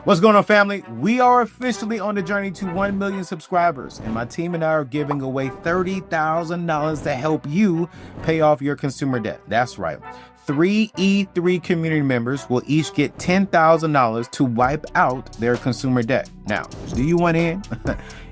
What's going on, family? We are officially on the journey to 1 million subscribers, and my team and I are giving away $30,000 to help you pay off your consumer debt. That's right. 3 E3 community members will each get $10,000 to wipe out their consumer debt. Now, do you want in?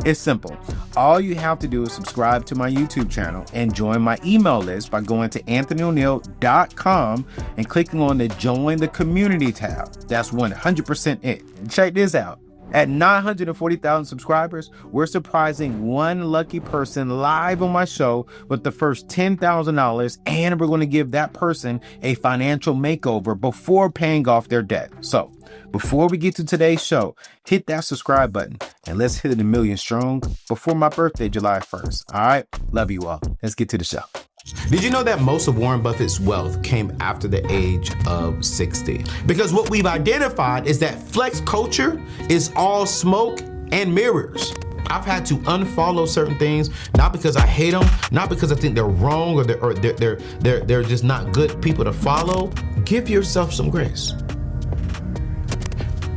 It's simple. All you have to do is subscribe to my YouTube channel and join my email list by going to anthonyoneal.com and clicking on the Join the Community tab. That's 100% it. Check this out. At 940,000 subscribers, we're surprising one lucky person live on my show with the first $10,000, and we're going to give that person a financial makeover before paying off their debt. So, before we get to today's show, hit that subscribe button and let's hit it 1 million strong before my birthday, July 1st. All right? Love you all. Let's get to the show. Did you know that most of Warren Buffett's wealth came after the age of 60? Because what we've identified is that flex culture is all smoke and mirrors. I've had to unfollow certain things, not because I hate them, not because I think they're wrong or they're just not good people to follow. Give yourself some grace.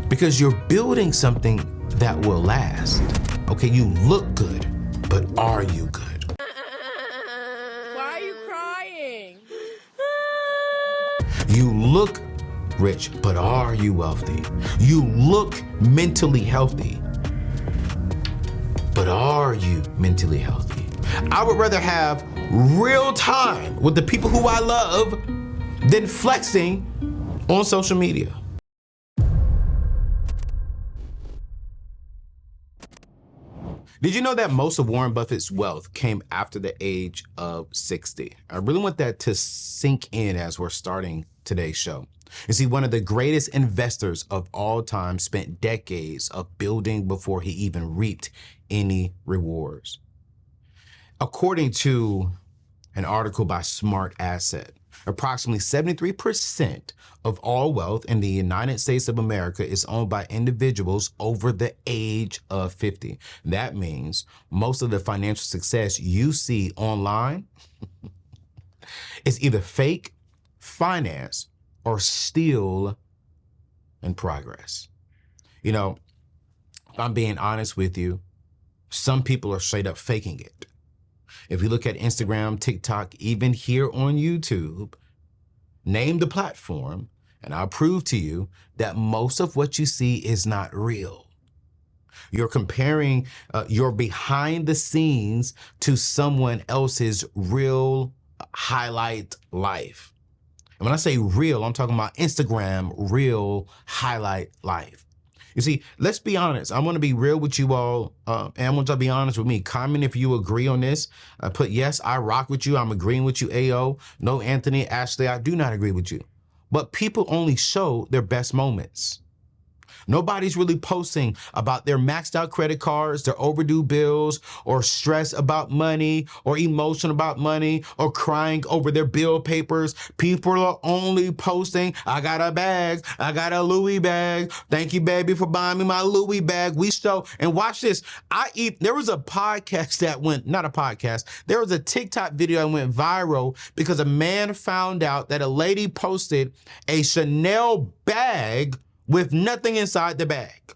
Because you're building something that will last. Okay, you look good, but are you good? You look rich, but are you wealthy? You look mentally healthy, but are you mentally healthy? I would rather have real time with the people who I love than flexing on social media. Did you know that most of Warren Buffett's wealth came after the age of 60? I really want that to sink in as we're starting today's show. You see, one of the greatest investors of all time spent decades of building before he even reaped any rewards. According to an article by Smart Asset, approximately 73% of all wealth in the United States of America is owned by individuals over the age of 50. That means most of the financial success you see online is either fake, finance, or still in progress. You know, if I'm being honest with you, some people are straight up faking it. If you look at Instagram, TikTok, even here on YouTube, name the platform, and I'll prove to you that most of what you see is not real. You're comparing your behind the scenes to someone else's real highlight life. And when I say real, I'm talking about Instagram real highlight life. You see, let's be honest. I want to be real with you all, and I want you to be honest with me. Comment if you agree on this. Put yes, I rock with you. I'm agreeing with you, AO. No, Anthony, Ashley, I do not agree with you. But people only show their best moments. Nobody's really posting about their maxed out credit cards, their overdue bills, or stress about money, or emotion about money, or crying over their bill papers. People are only posting, I got a bag, I got a Louis bag. Thank you, baby, for buying me my Louis bag. We show, and watch this. There was a podcast that went, not a podcast, there was a TikTok video that went viral because a man found out that a lady posted a Chanel bag with nothing inside the bag.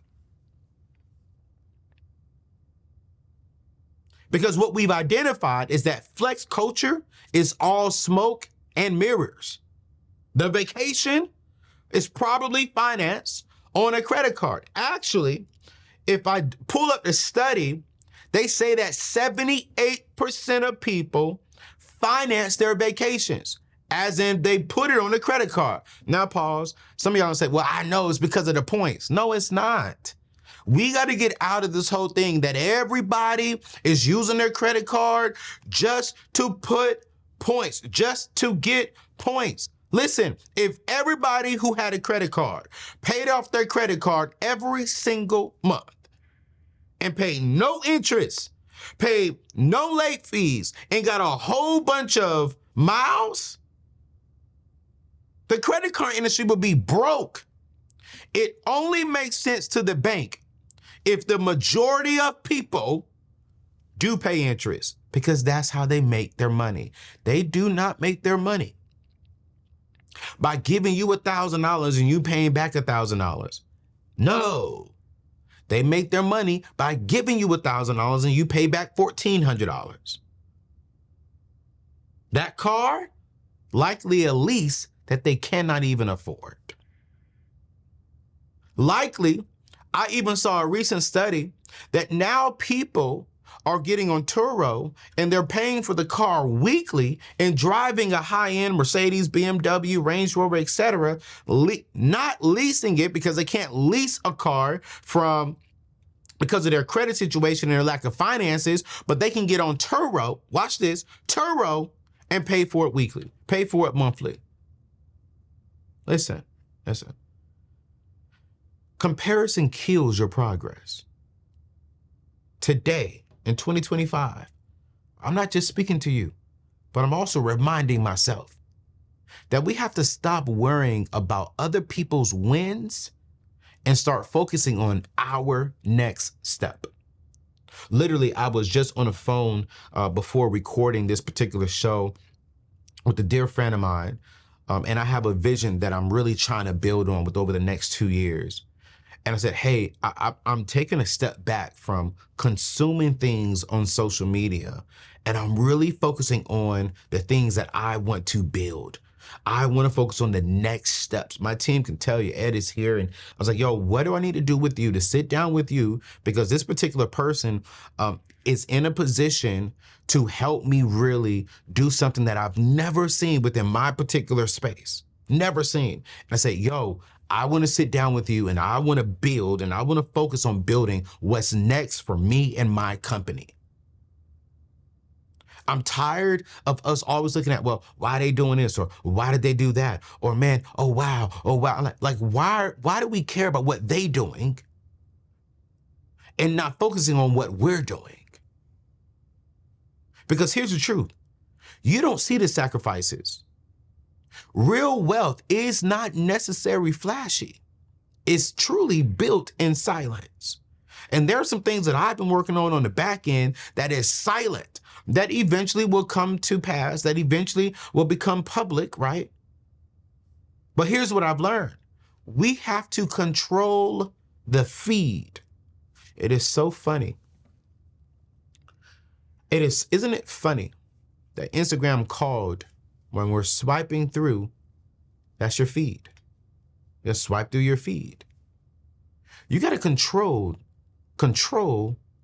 Because what we've identified is that flex culture is all smoke and mirrors. The vacation is probably financed on a credit card. Actually, if I pull up the study, they say that 78% of people finance their vacations. As in, they put it on a credit card. Now, pause. Some of y'all say, well, I know it's because of the points. No, it's not. We got to get out of this whole thing that everybody is using their credit card just to put points, just to get points. Listen, if everybody who had a credit card paid off their credit card every single month and paid no interest, paid no late fees, and got a whole bunch of miles, the credit card industry would be broke. It only makes sense to the bank if the majority of people do pay interest, because that's how they make their money. They do not make their money by giving you $1,000 and you paying back $1,000. No. They make their money by giving you $1,000 and you pay back $1,400. That car, likely a lease that they cannot even afford. Likely, I even saw a recent study that now people are getting on Turo and they're paying for the car weekly and driving a high-end Mercedes, BMW, Range Rover, etc., not leasing it because they can't lease a car because of their credit situation and their lack of finances, but they can get on Turo, watch this, Turo, and pay for it weekly, pay for it monthly. Listen. Comparison kills your progress. Today, in 2025, I'm not just speaking to you, but I'm also reminding myself that we have to stop worrying about other people's wins and start focusing on our next step. Literally, I was just on the phone before recording this particular show with a dear friend of mine, and I have a vision that I'm really trying to build on with over the next 2 years. And I said, hey, I'm taking a step back from consuming things on social media, and I'm really focusing on the things that I want to build. I want to focus on the next steps. My team can tell you, Ed is here. And I was like, yo, what do I need to do with you to sit down with you? Because this particular person is in a position to help me really do something that I've never seen within my particular space. Never seen. And I said, yo, I want to sit down with you and I want to build and I want to focus on building what's next for me and my company. I'm tired of us always looking at, well, why are they doing this? Or why did they do that? Or man, oh, wow. Like why do we care about what they doing and not focusing on what we're doing? Because here's the truth. You don't see the sacrifices. Real wealth is not necessarily flashy. It's truly built in silence. And there are some things that I've been working on the back end that is silent, that eventually will come to pass, that eventually will become public, right? But here's what I've learned. We have to control the feed. It is so funny. Isn't it funny that Instagram called when we're swiping through, that's your feed. You swipe through your feed. You got to control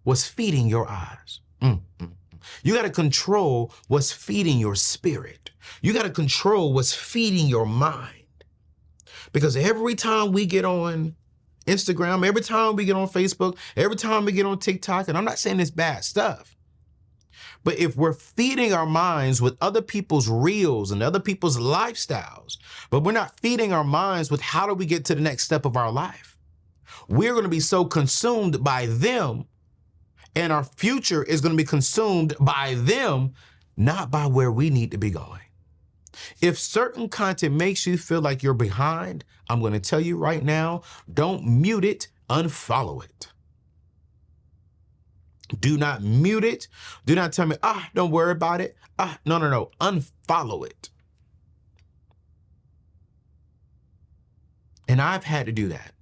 what's feeding your eyes. You got to control what's feeding your spirit. You got to control what's feeding your mind. Because every time we get on Instagram, every time we get on Facebook, every time we get on TikTok, and I'm not saying it's bad stuff, but if we're feeding our minds with other people's reels and other people's lifestyles, but we're not feeding our minds with how do we get to the next step of our life, we're going to be so consumed by them, and our future is going to be consumed by them, not by where we need to be going. If certain content makes you feel like you're behind, I'm going to tell you right now, don't mute it, unfollow it. Do not mute it. Do not tell me, don't worry about it. No. Unfollow it. And I've had to do that.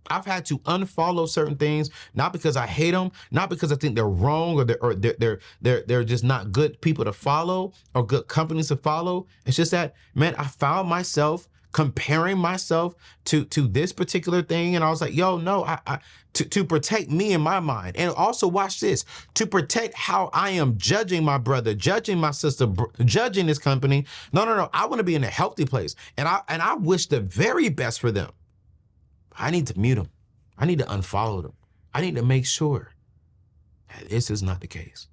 I've had to unfollow certain things, not because I hate them, not because I think they're wrong or they're just not good people to follow or good companies to follow. It's just that, man, I found myself comparing myself to this particular thing. And I was like, yo, no, to protect me in my mind. And also watch this, to protect how I am judging my brother, judging my sister, judging this company. No. I want to be in a healthy place. And I wish the very best for them. I need to mute them. I need to unfollow them. I need to make sure that this is not the case.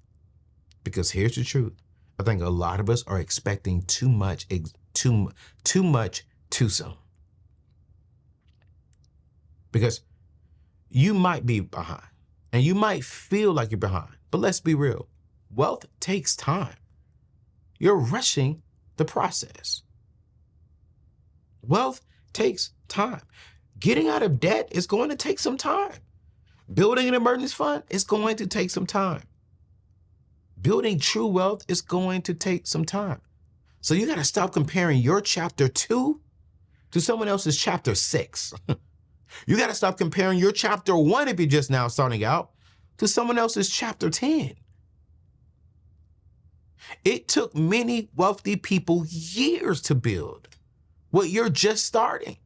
Because here's the truth. I think a lot of us are expecting too much too soon. Because you might be behind and you might feel like you're behind, but let's be real. Wealth takes time. You're rushing the process. Wealth takes time. Getting out of debt is going to take some time. Building an emergency fund is going to take some time. Building true wealth is going to take some time. So you got to stop comparing your chapter 2 to someone else's chapter 6. You got to stop comparing your chapter 1 if you're just now starting out to someone else's chapter 10. It took many wealthy people years to build what you're just starting.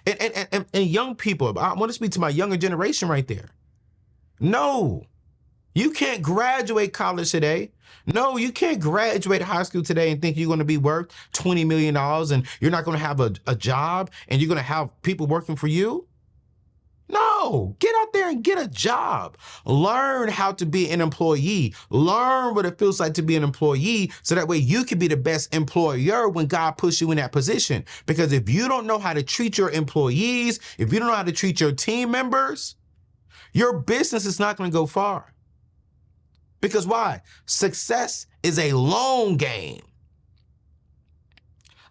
And young people, I want to speak to my younger generation right there. No, you can't graduate college today. No, you can't graduate high school today and think you're going to be worth $20 million and you're not going to have a job and you're going to have people working for you. No, get out there and get a job. Learn how to be an employee. Learn what it feels like to be an employee so that way you can be the best employer when God puts you in that position. Because if you don't know how to treat your employees, if you don't know how to treat your team members, your business is not going to go far. Because why? Success is a long game.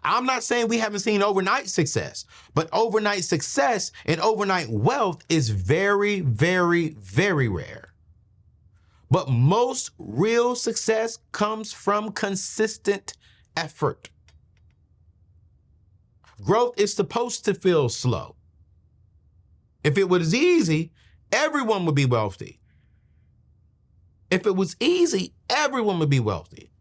I'm not saying we haven't seen overnight success, but overnight success and overnight wealth is very, very, very rare. But most real success comes from consistent effort. Growth is supposed to feel slow. If it was easy, everyone would be wealthy. If it was easy, everyone would be wealthy.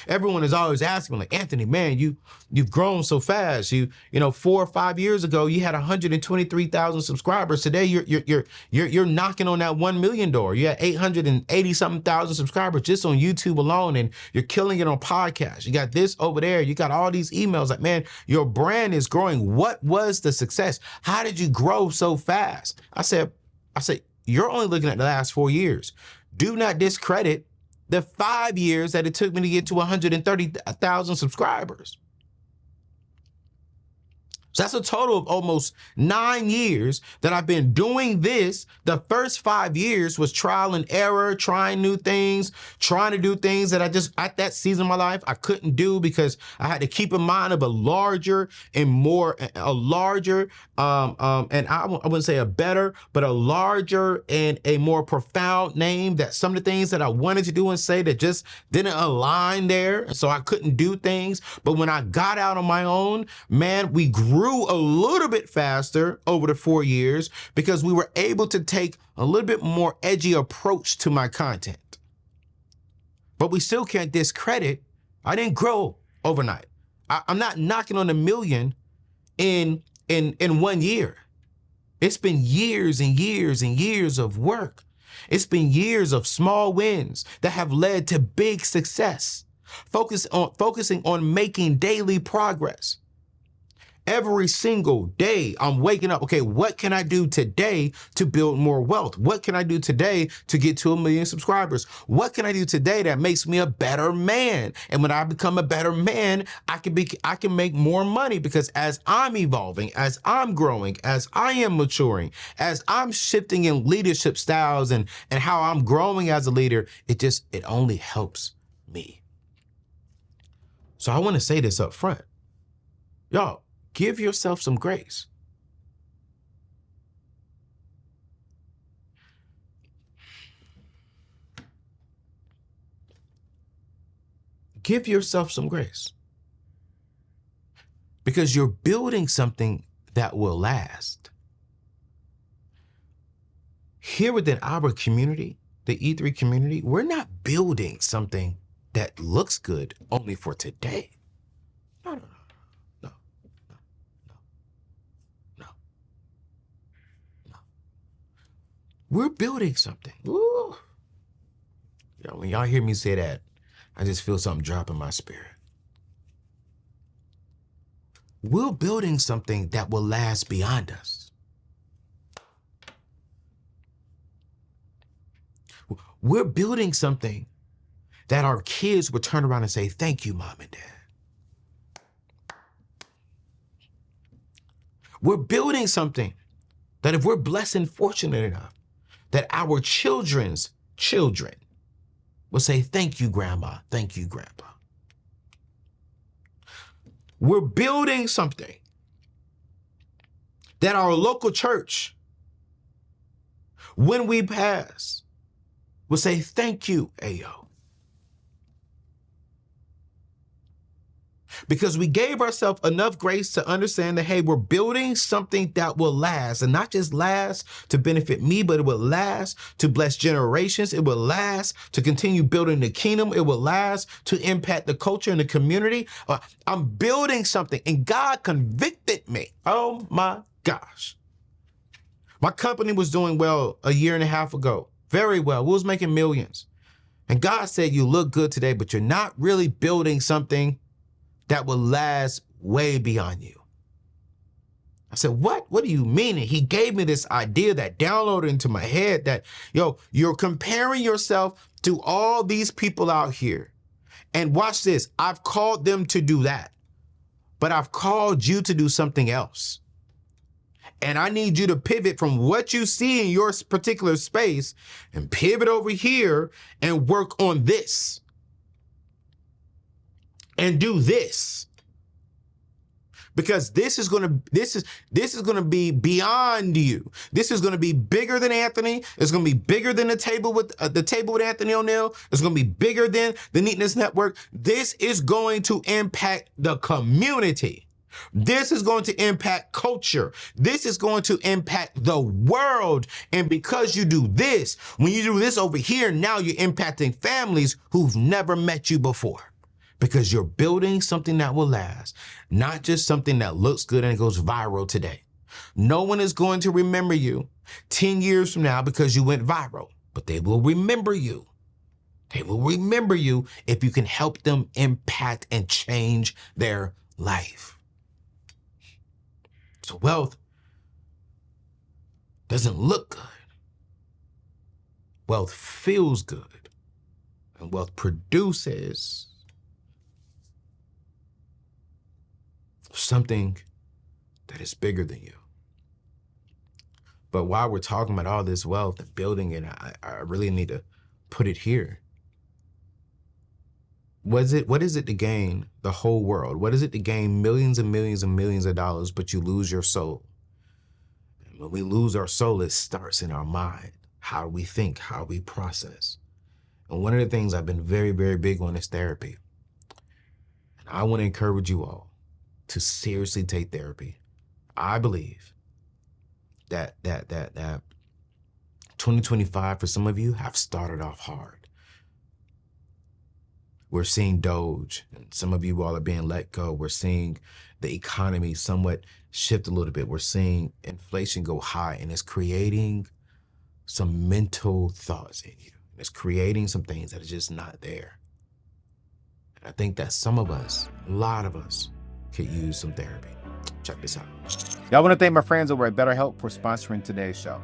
Everyone is always asking, like, Anthony, man, you've grown so fast. You know, 4 or 5 years ago, you had 123,000 subscribers. Today, you're knocking on that 1 million door. You had 880 something thousand subscribers just on YouTube alone, and you're killing it on podcasts. You got this over there. You got all these emails. Like, man, your brand is growing. What was the success? How did you grow so fast? I said, you're only looking at the last 4 years. Do not discredit the 5 years that it took me to get to 130,000 subscribers. So that's a total of almost 9 years that I've been doing this. The first 5 years was trial and error, trying new things, trying to do things that I just, at that season of my life, I couldn't do because I had to keep in mind of a larger and I wouldn't say a better, but a larger and a more profound name, that some of the things that I wanted to do and say that just didn't align there. So I couldn't do things. But when I got out on my own, man, we grew a little bit faster over the 4 years because we were able to take a little bit more edgy approach to my content. But we still can't discredit, I didn't grow overnight. I'm not knocking on 1 million in 1 year. It's been years and years and years of work. It's been years of small wins that have led to big success. Focusing on making daily progress. Every single day, I'm waking up. Okay, what can I do today to build more wealth? What can I do today to get to 1 million subscribers? What can I do today that makes me a better man? And when I become a better man, I can make more money because as I'm evolving, as I'm growing, as I am maturing, as I'm shifting in leadership styles and how I'm growing as a leader, it only helps me. So I want to say this up front. Y'all, give yourself some grace. Give yourself some grace. Because you're building something that will last. Here within our community, the E3 community, we're not building something that looks good only for today. No. We're building something. Ooh. When y'all hear me say that, I just feel something drop in my spirit. We're building something that will last beyond us. We're building something that our kids will turn around and say, thank you, Mom and Dad. We're building something that if we're blessed and fortunate enough, that our children's children will say, thank you, Grandma. Thank you, Grandpa. We're building something that our local church, when we pass, will say, thank you, Ayo. Because we gave ourselves enough grace to understand that, hey, we're building something that will last, and not just last to benefit me, but it will last to bless generations. It will last to continue building the kingdom. It will last to impact the culture and the community. I'm building something, and God convicted me. Oh my gosh. My company was doing well a year and a half ago. Very well. We was making millions. And God said, you look good today, but you're not really building something that will last way beyond you. I said, what? What do you mean? And he gave me this idea that downloaded into my head that, you're comparing yourself to all these people out here. And watch this. I've called them to do that, but I've called you to do something else. And I need you to pivot from what you see in your particular space and pivot over here and work on this and do this. Because this is going to be beyond you. This is going to be bigger than Anthony. It's going to be bigger than the table with Anthony O'Neill. It's going to be bigger than the Neatness Network. This is going to impact the community. This is going to impact culture. This is going to impact the world. And because you do this, when you do this over here, now you're impacting families who've never met you before. Because you're building something that will last, not just something that looks good and it goes viral today. No one is going to remember you 10 years from now because you went viral, but they will remember you. They will remember you if you can help them impact and change their life. So wealth doesn't look good. Wealth feels good. And wealth produces something that is bigger than you. But while we're talking about all this wealth and building it, I really need to put it here. What is it to gain the whole world? What is it to gain millions and millions and millions of dollars, but you lose your soul? And when we lose our soul, it starts in our mind. How we think, how we process. And one of the things I've been very, very big on is therapy. And I want to encourage you all to seriously take therapy. I believe that 2025 for some of you have started off hard. We're seeing Doge, and some of you all are being let go. We're seeing the economy somewhat shift a little bit. We're seeing inflation go high, and it's creating some mental thoughts in you. It's creating some things that are just not there. And I think that some of us, a lot of us, could use some therapy. Check this out. Y'all want to thank my friends over at BetterHelp for sponsoring today's show.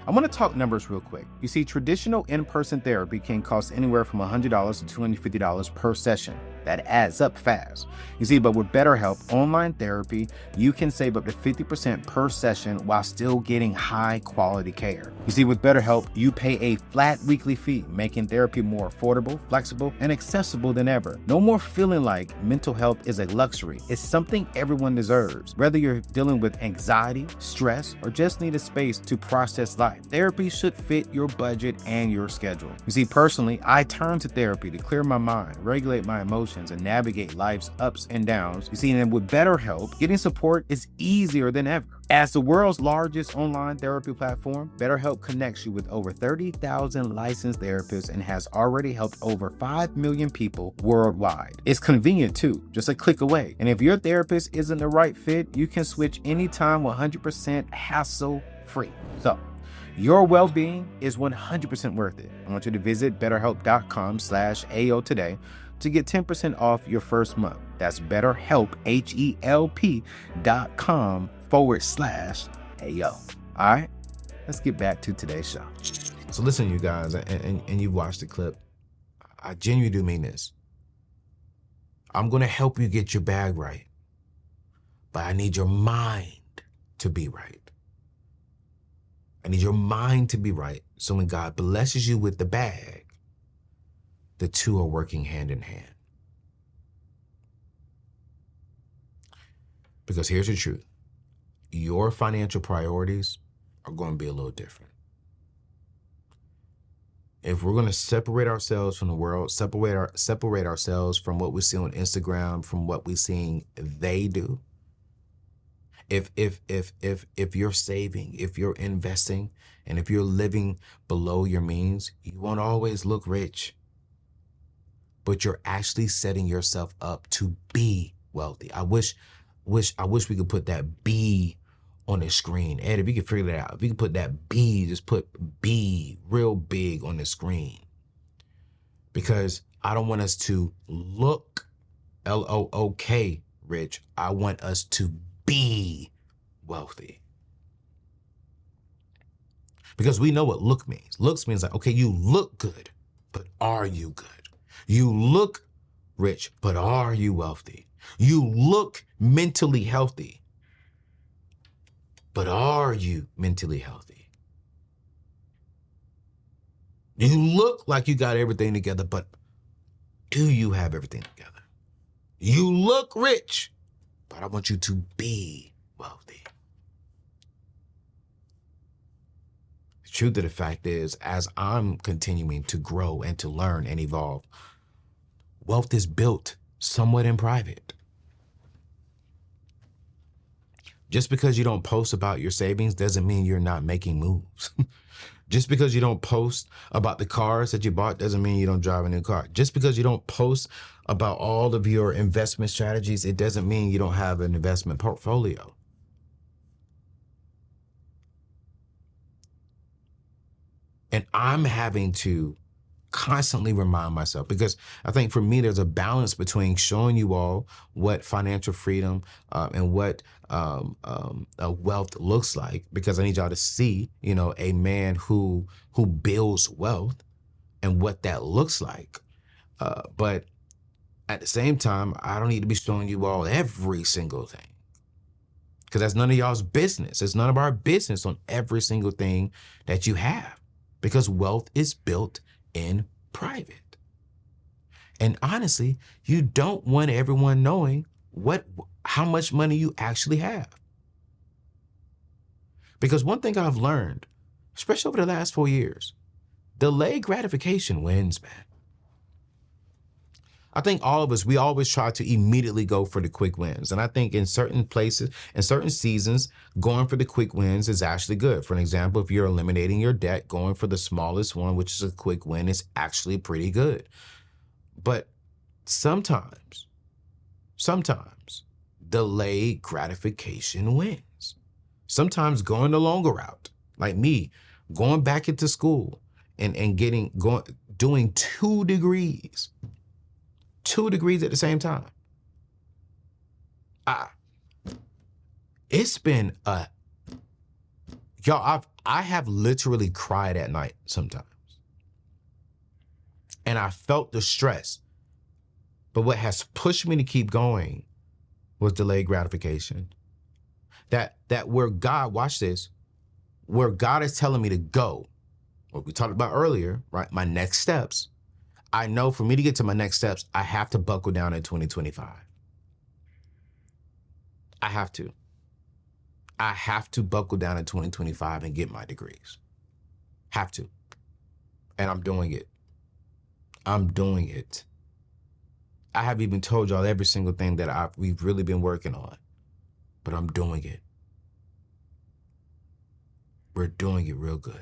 I want to talk numbers real quick. You see, traditional in-person therapy can cost anywhere from $100 to $250 per session. That adds up fast. You see, but with BetterHelp online therapy, you can save up to 50% per session while still getting high quality care. You see, with BetterHelp, you pay a flat weekly fee, making therapy more affordable, flexible, and accessible than ever. No more feeling like mental health is a luxury. It's something everyone deserves. Whether you're dealing with anxiety, stress, or just need a space to process life, therapy should fit your budget and your schedule. You see, personally, I turn to therapy to clear my mind, regulate my emotions, and navigate life's ups and downs. You see, and with BetterHelp, getting support is easier than ever. As the world's largest online therapy platform, BetterHelp connects you with over 30,000 licensed therapists and has already helped over 5 million people worldwide. It's convenient too, just a click away. And if your therapist isn't the right fit, you can switch anytime 100% hassle-free. So, your well-being is 100% worth it. I want you to visit betterhelp.com/AO today to get 10% off your first month. That's BetterHelp, HELP.com/AO. All right, let's get back to today's show. So listen, you guys, and you've watched the clip. I genuinely do mean this. I'm going to help you get your bag right, but I need your mind to be right. I need your mind to be right. So when God blesses you with the bag, the two are working hand in hand. Because here's the truth. Your financial priorities are going to be a little different. if we're going to separate ourselves from the world, separate ourselves from what we see on Instagram, from what we're seeing they do. If you're saving, if you're investing, and if you're living below your means, you won't always look rich, but you're actually setting yourself up to be wealthy. I wish we could put that B on the screen. Ed, if you could figure that out, if you could put that B, just put B real big on the screen. Because I don't want us to look LOOK rich. I want us to be wealthy. Because we know what look means. Looks means like, okay, you look good, but are you good? You look rich, but are you wealthy? You look mentally healthy, but are you mentally healthy? You look like you got everything together, but do you have everything together? You look rich, but I want you to be wealthy. The truth of the fact is, as I'm continuing to grow and to learn and evolve, wealth is built somewhat in private. Just because you don't post about your savings doesn't mean you're not making moves. Just because you don't post about the cars that you bought doesn't mean you don't drive a new car. Just because you don't post about all of your investment strategies, it doesn't mean you don't have an investment portfolio. And I'm having to constantly remind myself, because I think for me, there's a balance between showing you all what financial freedom and what wealth looks like, because I need y'all to see, a man who builds wealth and what that looks like. But at the same time, I don't need to be showing you all every single thing, because that's none of y'all's business. It's none of our business on every single thing that you have, because wealth is built in private. And honestly, you don't want everyone knowing how much money you actually have. Because one thing I've learned, especially over the last 4 years, delayed gratification wins, man. I think all of us, we always try to immediately go for the quick wins. And I think in certain places, in certain seasons, going for the quick wins is actually good. For an example, if you're eliminating your debt, going for the smallest one, which is a quick win, is actually pretty good. But sometimes, delayed gratification wins. Sometimes going the longer route, like me, going back into school and doing 2 degrees. 2 degrees at the same time. It's been y'all, I have literally cried at night sometimes. And I felt the stress. But what has pushed me to keep going was delayed gratification. That where God, watch this, where God is telling me to go, what we talked about earlier, right? My next steps. I know for me to get to my next steps, I have to buckle down in 2025. I have to. I have to buckle down in 2025 and get my degrees. Have to. And I'm doing it. I'm doing it. I have even told y'all every single thing that we've really been working on, but I'm doing it. We're doing it real good.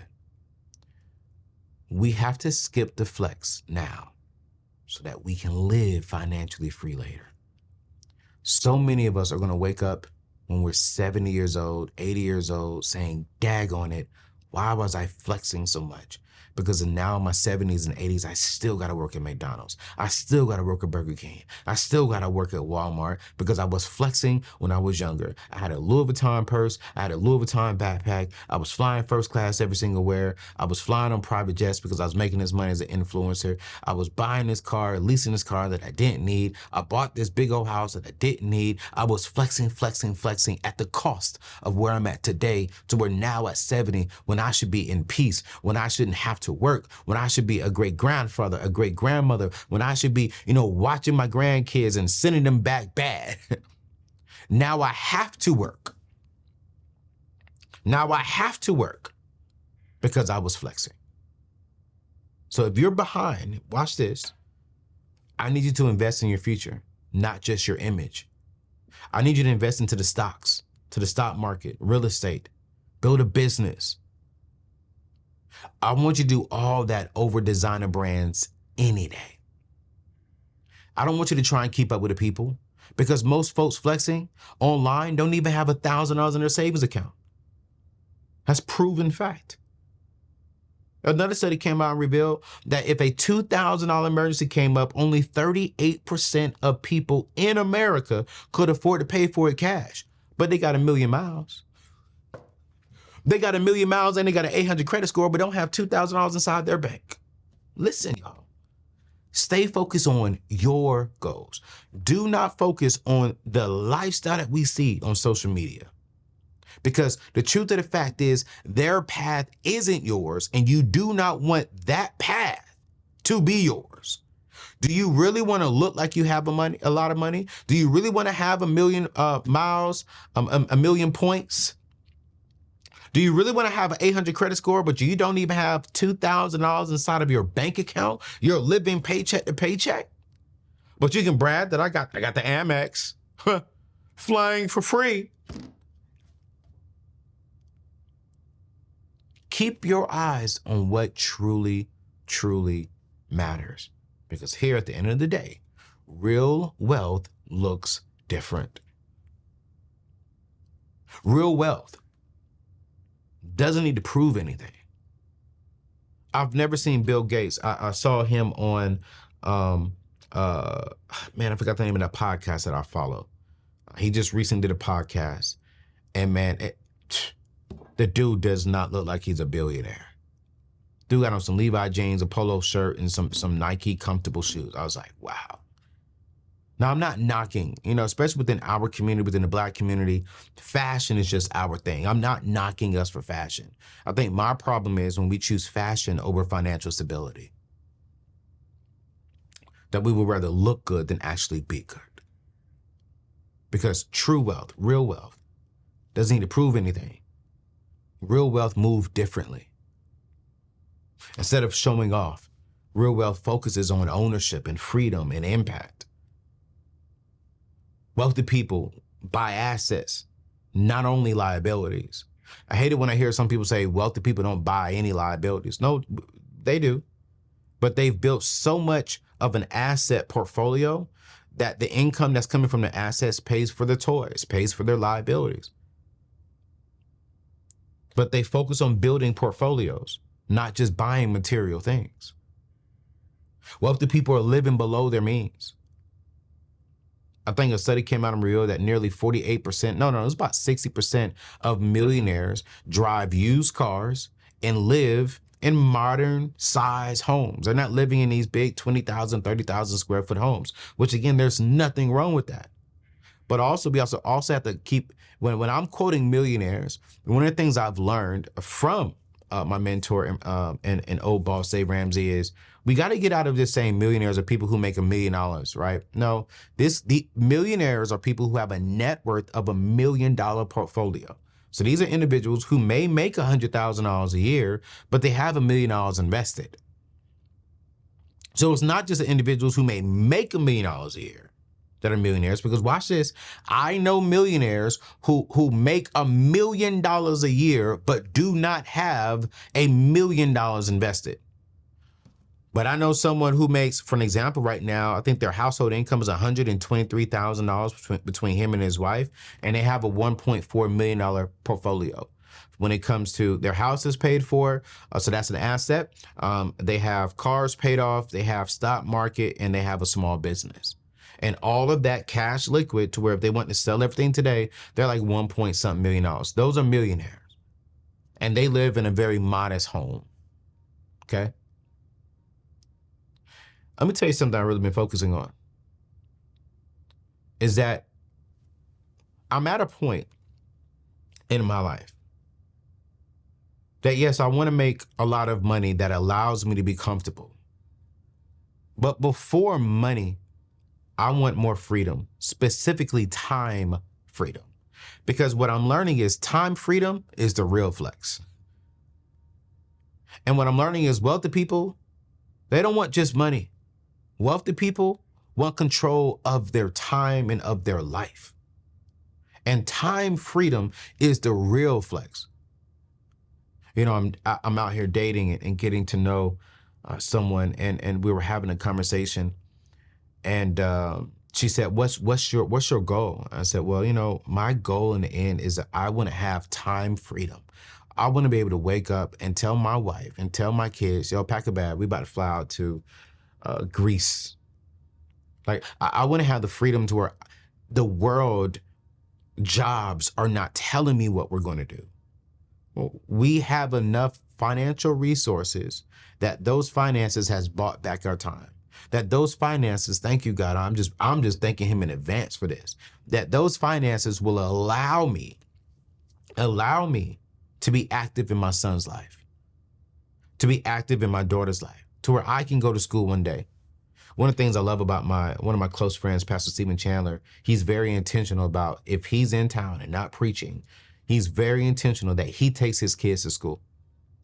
We have to skip the flex now so that we can live financially free later. So many of us are going to wake up when we're 70 years old, 80 years old, saying, daggone it, why was I flexing so much? Because now in my 70s and 80s, I still got to work at McDonald's. I still got to work at Burger King. I still got to work at Walmart because I was flexing when I was younger. I had a Louis Vuitton purse. I had a Louis Vuitton backpack. I was flying first class every single where. I was flying on private jets because I was making this money as an influencer. I was buying this car, leasing this car that I didn't need. I bought this big old house that I didn't need. I was flexing at the cost of where I'm at today to where now at 70, when I should be in peace, when I shouldn't have to work, when I should be a great grandfather, a great grandmother, when I should be, watching my grandkids and sending them back bad. Now I have to work. Now I have to work because I was flexing. So if you're behind, watch this. I need you to invest in your future, not just your image. I need you to invest into the stocks, to the stock market, real estate, build a business. I want you to do all that over designer brands any day. I don't want you to try and keep up with the people because most folks flexing online don't even have $1,000 in their savings account. That's proven fact. Another study came out and revealed that if a $2,000 emergency came up, only 38% of people in America could afford to pay for it cash. But they got 1,000,000 miles. They got 1,000,000 miles and they got an 800 credit score, but don't have $2,000 inside their bank. Listen, y'all. Stay focused on your goals. Do not focus on the lifestyle that we see on social media. Because the truth of the fact is their path isn't yours and you do not want that path to be yours. Do you really want to look like you have a lot of money? Do you really want to have 1,000,000 miles, 1,000,000 points? Do you really want to have an 800 credit score, but you don't even have $2,000 inside of your bank account? You're living paycheck to paycheck, but you can brag that I got the Amex flying for free. Keep your eyes on what truly, truly matters. Because here at the end of the day, real wealth looks different. Real wealth doesn't need to prove anything. I've never seen Bill Gates. I saw him on, man, I forgot the name of that podcast that I follow. He just recently did a podcast. And man, the dude does not look like he's a billionaire. Dude got on some Levi jeans, a polo shirt, and some Nike comfortable shoes. I was like, wow. Now, I'm not knocking, especially within our community, within the Black community, fashion is just our thing. I'm not knocking us for fashion. I think my problem is when we choose fashion over financial stability. That we would rather look good than actually be good. Because true wealth, real wealth, doesn't need to prove anything. Real wealth moves differently. Instead of showing off, real wealth focuses on ownership and freedom and impact. Wealthy people buy assets, not only liabilities. I hate it when I hear some people say wealthy people don't buy any liabilities. No, they do. But they've built so much of an asset portfolio that the income that's coming from the assets pays for their toys, pays for their liabilities. But they focus on building portfolios, not just buying material things. Wealthy people are living below their means. I think a study came out and revealed that nearly 48%, it was about 60% of millionaires drive used cars and live in modern size homes. They're not living in these big 20,000, 30,000 square foot homes, which again, there's nothing wrong with that. But also, we also have to keep, when I'm quoting millionaires, one of the things I've learned from my mentor and old boss, Dave Ramsey, is we got to get out of this saying millionaires are people who make $1 million, right? No, the millionaires are people who have a net worth of $1 million portfolio. So these are individuals who may make $100,000 a year, but they have $1 million invested. So it's not just the individuals who may make $1 million a year that are millionaires, because watch this. I know millionaires who make $1 million a year, but do not have $1 million invested. But I know someone who makes, for an example, right now, I think their household income is $123,000 between him and his wife, and they have a $1.4 million portfolio. When it comes to their house is paid for, so that's an asset. They have cars paid off, they have stock market, and they have a small business. And all of that cash liquid to where if they want to sell everything today, they're like $1 million. Those are millionaires. And they live in a very modest home. Okay? Let me tell you something I've really been focusing on. Is that I'm at a point in my life that, yes, I want to make a lot of money that allows me to be comfortable. But before money, I want more freedom, specifically time freedom. Because what I'm learning is time freedom is the real flex. And what I'm learning is wealthy people They don't want just money. Wealthy people want control of their time and of their life. And time freedom is the real flex. You know, I'm out here dating and getting to know someone, and we were having a conversation, and she said, "What's your goal?" I said, "Well, you know, my goal in the end is that I want to have time freedom. I want to be able to wake up and tell my wife and tell my kids, yo, pack a bag. We about to fly out to Greece. Like, I want to have the freedom to where the world jobs are not telling me what we're going to do. Well, we have enough financial resources that those finances has bought back our time. That those finances, thank you, God, I'm just thanking him in advance for this. That those finances will allow me to be active in my son's life, to be active in my daughter's life, to where I can go to school one day. One of the things I love about one of my close friends, Pastor Stephen Chandler, he's very intentional about if he's in town and not preaching, he's very intentional that he takes his kids to school,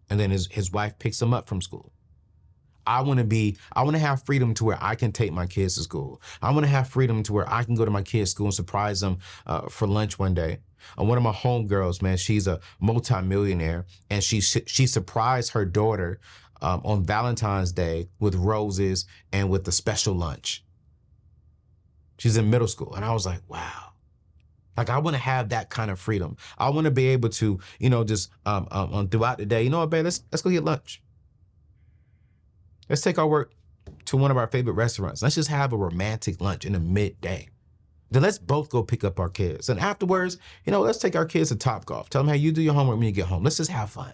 and then his wife picks them up from school. I want to have freedom to where I can take my kids to school. I want to have freedom to where I can go to my kids' school and surprise them for lunch one day. One of my homegirls, man, she's a multimillionaire, and she surprised her daughter on Valentine's Day with roses and with a special lunch. She's in middle school, and I was like, wow. Like, I want to have that kind of freedom. I want to be able to, you know, just throughout the day, you know what, babe, let's go get lunch. Let's take our work to one of our favorite restaurants. Let's just have a romantic lunch in the midday. Then let's both go pick up our kids. And afterwards, you know, let's take our kids to Topgolf. Tell them, hey, you do your homework when you get home. Let's just have fun.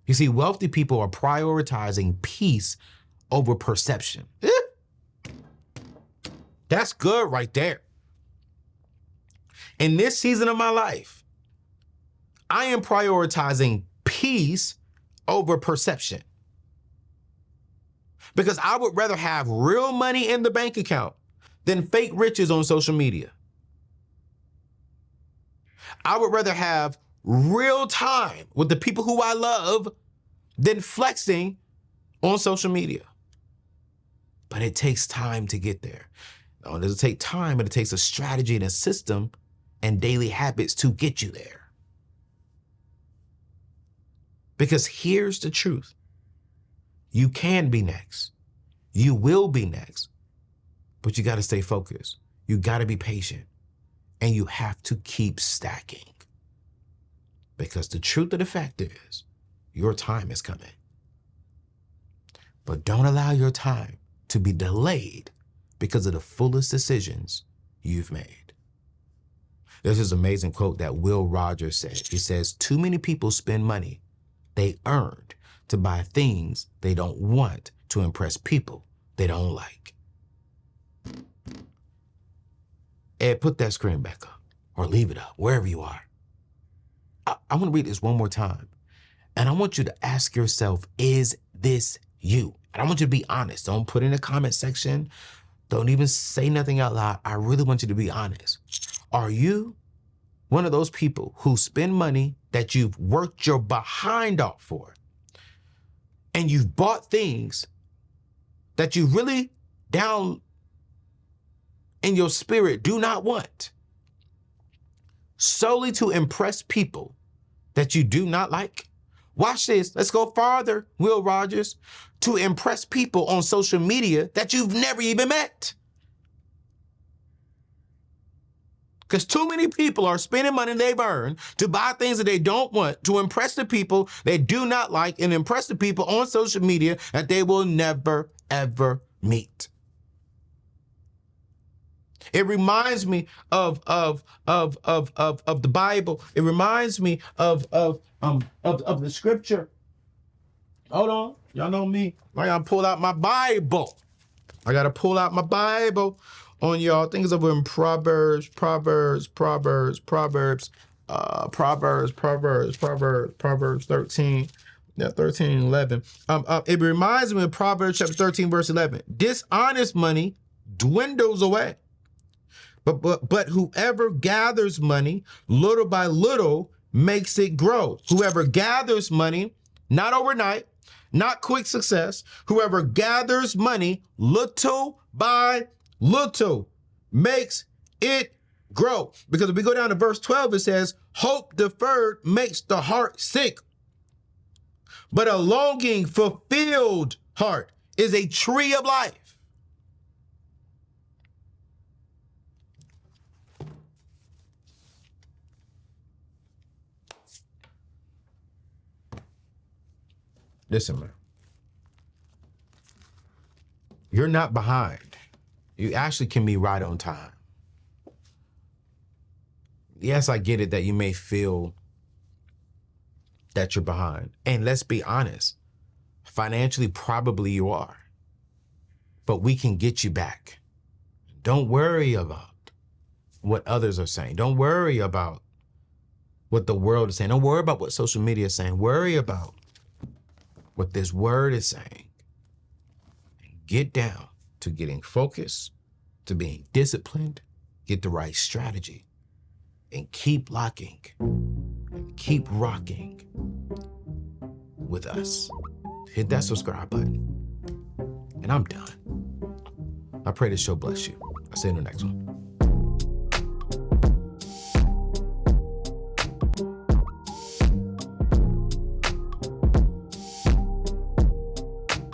You see, wealthy people are prioritizing peace over perception. That's good right there. In this season of my life, I am prioritizing peace over perception. Because I would rather have real money in the bank account than fake riches on social media. I would rather have real time with the people who I love than flexing on social media. But it takes time to get there. No, it doesn't take time, but it takes a strategy and a system and daily habits to get you there. Because here's the truth. You can be next. You will be next. But you got to stay focused. You got to be patient. And you have to keep stacking. Because the truth of the fact is, your time is coming. But don't allow your time to be delayed because of the foolish decisions you've made. There's this amazing quote that Will Rogers said. He says, too many people spend money they earned to buy things they don't want to impress people they don't like. Ed, put that screen back up or leave it up, wherever you are. I want to read this one more time. And I want you to ask yourself, is this you? And I want you to be honest. Don't put in the comment section. Don't even say nothing out loud. I really want you to be honest. Are you one of those people who spend money that you've worked your behind off for, and you've bought things that you really down in your spirit do not want, solely to impress people that you do not like? Watch this. Let's go farther, Will Rogers. To impress people on social media that you've never even met. Because too many people are spending money they've earned to buy things that they don't want, to impress the people they do not like, and impress the people on social media that they will never, ever meet. It reminds me of the Bible. It reminds me of the scripture. Hold on. Y'all know me. I gotta pull out my Bible. On y'all. Things over in Proverbs 13. Yeah, 13 and 11. It reminds me of Proverbs chapter 13, verse 11. Dishonest money dwindles away. But whoever gathers money little by little makes it grow. Whoever gathers money, not overnight, not quick success. Whoever gathers money little by little makes it grow. Because if we go down to verse 12, it says, hope deferred makes the heart sick, but a longing fulfilled heart is a tree of life. Listen, man. You're not behind. You actually can be right on time. Yes, I get it that you may feel that you're behind. And let's be honest, financially, probably you are. But we can get you back. Don't worry about what others are saying. Don't worry about what the world is saying. Don't worry about what social media is saying. Worry about what this word is saying. And get down to getting focused, to being disciplined, get the right strategy, and keep locking and keep rocking with us. Hit that subscribe button. And I'm done. I pray this show bless you. I'll see you in the next one.